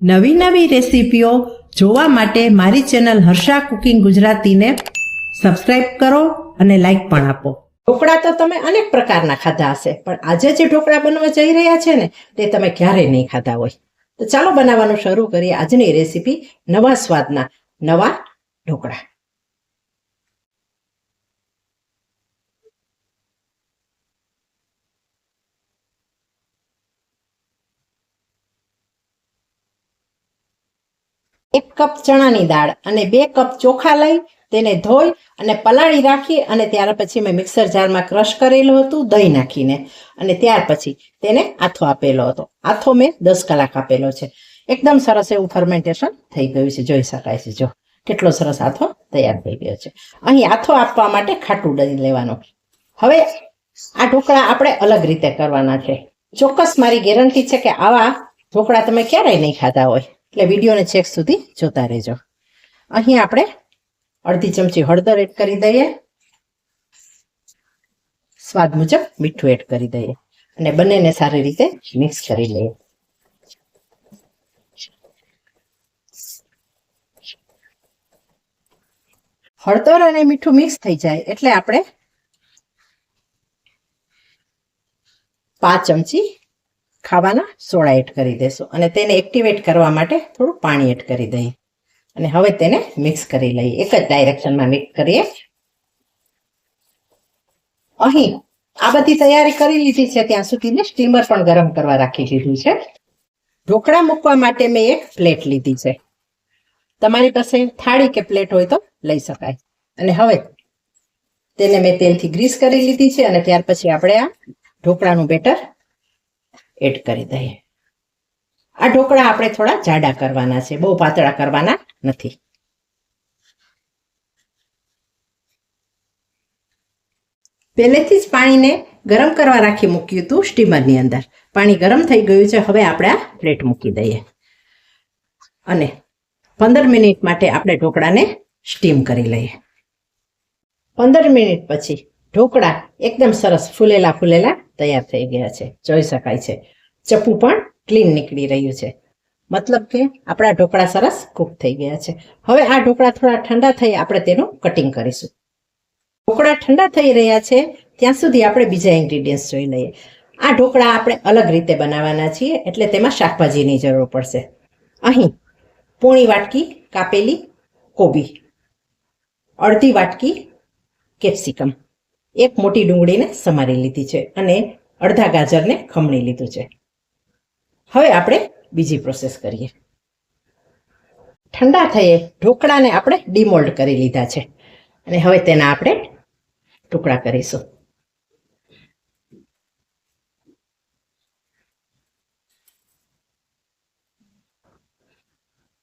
નવી નવી રેસીપીઓ જોવા માટે મારી ચેનલ હર્ષા કુકિંગ ગુજરાતીને સબસ્ક્રાઇબ કરો અને લાઈક પણ આપો. ઢોકળા તો તમે અનેક પ્રકારના ખાધા હશે, પણ આજે જે ઢોકળા બનવા જઈ રહ્યા છે ને તે તમે ક્યારેય નહીં ખાધા હોય. તો ચાલો બનાવવાનું શરૂ કરીએ આજની રેસીપી, નવા સ્વાદના નવા ઢોકળા. એક કપ ચણાની દાળ અને 2 કપ ચોખા લઈ તેને ધોઈ અને પલાળી રાખી અને ત્યાર પછી મેં મિક્સર જારમાં ક્રશ કરેલું હતું દહીં નાખીને, અને ત્યાર પછી તેને આથો આપેલો હતો. આથો મેં 10 કલાક આપેલો છે. એકદમ સરસ એવું ફર્મેન્ટેશન થઈ ગયું છે, જોઈ શકાય છે. જો કેટલો સરસ આથો તૈયાર થઈ ગયો છે. અહીં આથો આપવા માટે ખાટું દહીં લેવાનું. હવે આ ઢોકળા આપણે અલગ રીતે કરવાના છે. ચોક્કસ મારી ગેરંટી છે કે આવા ઢોકળા તમે ક્યારેય નહીં ખાધા હોય, એટલે વિડીયોને છેક સુધી જોતા રહેજો. અહીં આપણે અડધી ચમચી હળદર એડ કરી દઈએ, સ્વાદ મુજબ મીઠું એડ કરી દઈએ અને બંનેને સારી રીતે મિક્સ કરી લઈએ. હળદર અને મીઠું મિક્સ થઈ જાય એટલે આપણે 5 ચમચી ખાવાના સોડા એડ કરી દઈશું અને તેને એક્ટિવેટ કરવા માટે થોડું પાણી એડ કરી દઈએ અને હવે તેને મિક્સ કરી લઈએ. એક જ ડાયરેક્શનમાં મિક્સ કરીએ. અહીં આ બધી તૈયારી કરી લીધી છે ત્યાં સુધીને સ્ટીમર પણ ગરમ કરવા રાખી દીધું છે. ઢોકળા મૂકવા માટે મેં એક પ્લેટ લીધી છે. તમારી પાસે થાળી કે પ્લેટ હોય તો લઈ શકાય. અને હવે તેને મેં તેલથી ગ્રીસ કરી લીધી છે અને ત્યાર પછી આપણે આ ઢોકળાનું બેટર એડ કરી દઈએ. આ ઢોકળા આપણે થોડા જાડા કરવાના છે, બહુ પાતળા કરવાના નથી. પહેલેથી જ પાણીને ગરમ કરવા રાખી મૂક્યું હતું સ્ટીમરની અંદર. પાણી ગરમ થઈ ગયું છે. હવે આપણે આ પ્લેટ મૂકી દઈએ અને 15 મિનિટ માટે આપણે ઢોકળાને સ્ટીમ કરી લઈએ. 15 મિનિટ પછી ઢોકળા એકદમ સરસ ફૂલેલા તૈયાર થઈ ગયા છે, જોઈ શકાય છે. ચપ્પુ પણ ક્લીન નીકળી રહ્યું છે, મતલબ કે આપણા ઢોકળા સરસ કૂક થઈ ગયા છે. હવે આ ઢોકળા થોડા ઠંડા થઈ આપણે તેનું કટિંગ કરીશું. ઢોકળા ઠંડા થઈ રહ્યા છે ત્યાં સુધી આપણે બીજા ઇન્ગ્રીડિયન્ટ્સ જોઈ લઈએ. આ ઢોકળા આપણે અલગ રીતે બનાવવાના છીએ, એટલે તેમાં શાકભાજીની જરૂર પડશે. અહીં પોણી વાટકી કાપેલી કોબી, અડધી વાટકી કેપ્સિકમ, એક મોટી ડુંગળીને સમારી લીધી છે અને અડધા ગાજરને ખમણી લીધું છે. હવે આપણે બીજી પ્રોસેસ કરીએ. ઠંડા થયે ઢોકળાને આપણે ડીમોલ્ડ કરી લીધા છે અને હવે તેના આપણે ટુકડા કરીશું.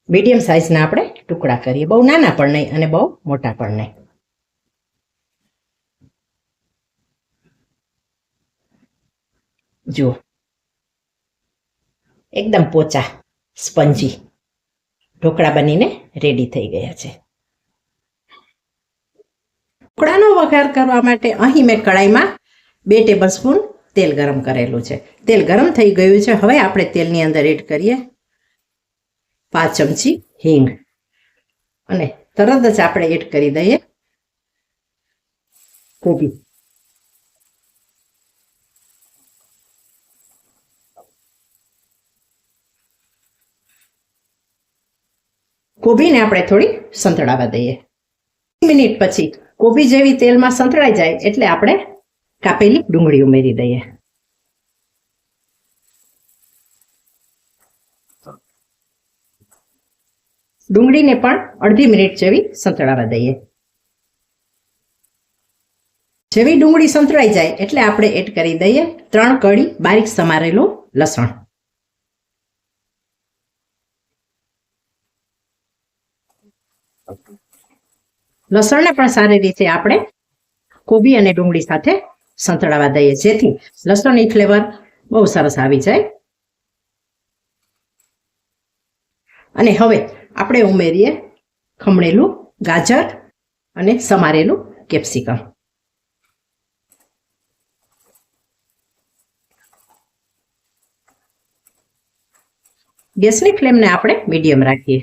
મીડિયમ સાઇઝના આપણે ટુકડા કરીએ, બહુ નાના પણ નહીં અને બહુ મોટા પણ નહીં. જુઓ, એકદમ પોચા સ્પંજી ઢોકળા બનીને રેડી થઈ ગયા છે. ઢોકળાનો વઘાર કરવા માટે અહીં મેં કડાઈમાં 2 ટેબલસ્પૂન તેલ ગરમ કરેલું છે. તેલ ગરમ થઈ ગયું છે. હવે આપણે તેલની અંદર એડ કરીએ 5 ચમચી હિંગ અને તરત જ આપણે એડ કરી દઈએ કોબી. કોબીને આપણે થોડી સંતળાવા દઈએ. મિનિટ પછી કોબી જેવી તેલમાં સંતળાઈ જાય એટલે આપણે કાપેલી ડુંગળી ઉમેરી દઈએ. ડુંગળીને પણ અડધી મિનિટ જેવી સંતળાવા દઈએ. જેવી ડુંગળી સંતળાઈ જાય એટલે આપણે એડ કરી દઈએ 3 કળી બારીક સમારેલું લસણ. લસણને પણ સારી રીતે આપણે કોબી અને ડુંગળી સાથે સંતળાવા દઈએ, જેથી લસણની ફ્લેવર બહુ સરસ આવી જાય. અને હવે આપણે ઉમેરીએ ખમણેલું ગાજર અને સમારેલું કેપ્સિકમ. ગેસની ફ્લેમને આપણે મીડિયમ રાખીએ.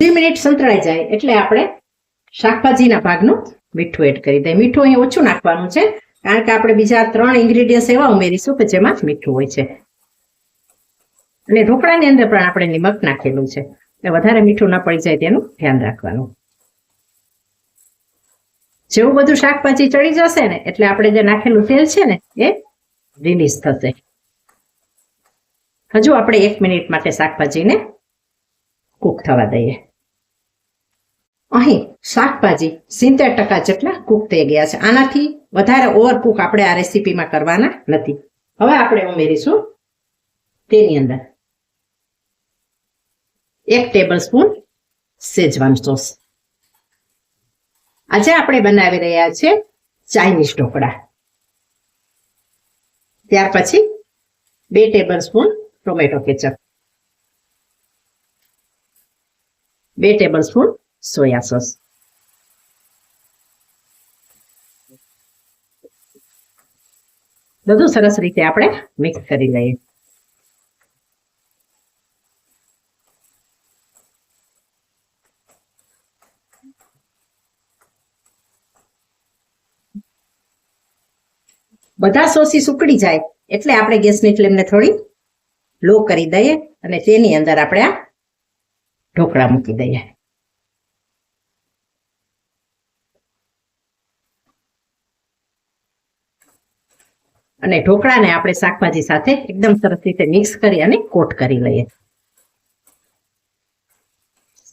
2 મિનિટ સંતળાઈ જાય એટલે આપણે શાકભાજીના ભાગનું મીઠું એડ કરી દઈએ. મીઠું અહીં ઓછું નાખવાનું છે કારણ કે આપણે બીજા 3 ઇન્ગ્રેડિયન્ટ્સ એવા ઉમેરીશું કે જેમાં મીઠું હોય છે. અને ઢોકળાની અંદર પણ આપણે નિમક નાખેલું છે એટલે વધારે મીઠું ના પડી જાય તેનું ધ્યાન રાખવાનું. જેવું બધું શાકભાજી ચડી જશે ને એટલે આપણે જે નાખેલું તેલ છે ને એ રિલીઝ થશે. હજુ આપણે 1 મિનિટ માટે શાકભાજીને કૂક થવા દઈએ. અહીં શાકભાજી 70% જેટલા કૂક થઈ ગયા છે. આનાથી વધારે ઓવરકુક આપણે આ રેસીપીમાં કરવાના નથી. હવે આપણે ઉમેરીશું તેની અંદર 1 ટેબલસ્પૂન શેઝવાન સોસ. આજે આપણે બનાવી રહ્યા છીએ ચાઇનીઝ ઢોકળા. ત્યાર પછી 2 tablespoon tomato ketchup, 2 tablespoon soya sauce, બધું સરસ રીતે આપણે મિક્સ કરી લઈએ. બધા સોસીસ ઉકળી જાય એટલે આપણે ગેસની ફ્લેમને થોડી લો કરી દઈએ અને તેની અંદર આપણે આ ઢોકળા મૂકી દઈએ. અને ઢોકળાને આપણે શાકભાજી સાથે એકદમ સરસ રીતે મિક્સ કરી અને કોટ કરી લઈએ.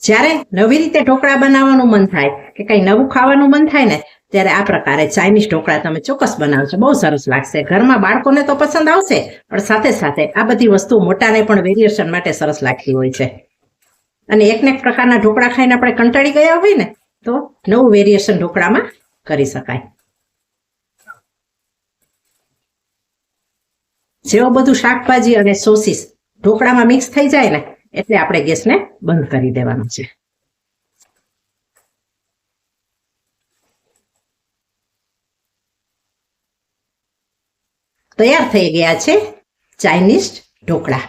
જ્યારે નવી રીતે ઢોકળા બનાવવાનું મન થાય કે કંઈ નવું ખાવાનું મન થાય ને ત્યારે આ પ્રકારે ચાઇનીઝ ઢોકળા તમે ચોક્કસ બનાવજો. બહુ સરસ લાગશે. ઘરમાં બાળકોને તો પસંદ આવશે પણ સાથે સાથે આ બધી વસ્તુ મોટાને પણ વેરિએશન માટે સરસ લાગતી હોય છે. અને એકને એક પ્રકારના ઢોકળા ખાઈને આપણે કંટાળી ગયા હોય ને તો નવું વેરિએશન ઢોકળામાં કરી શકાય. જેવું બધું શાકભાજી અને સોસીસ ઢોકળામાં મિક્સ થઈ જાય ને એટલે આપણે ગેસને બંધ કરી દેવાનું છે. તૈયાર થઈ ગયા છે ચાઇનીઝ ઢોકળા.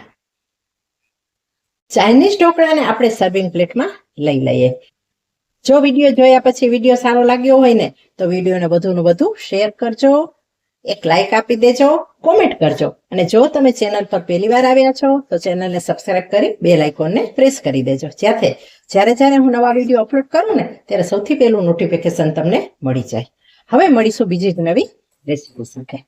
ચાઇનીઝ ઢોકળાને આપણે સર્વિંગ પ્લેટમાં લઈ લઈએ. જો વિડીયો જોયા પછી વિડીયો સારો લાગ્યો હોય ને તો વિડીયોને વધુને વધુ શેર કરજો, એક લાઈક આપી દેજો, કોમેન્ટ કરજો. અને જો તમે ચેનલ પર પહેલી વાર આવ્યા છો તો ચેનલને સબસ્ક્રાઇબ કરી બેલ આઇકોનને પ્રેસ કરી દેજો. જ્યારે હું નવા વિડીયો અપલોડ કરું ને ત્યારે સૌથી પહેલું નોટિફિકેશન તમને મળી જાય. હવે મળીશું બીજી જ નવી રેસીપી સાથે.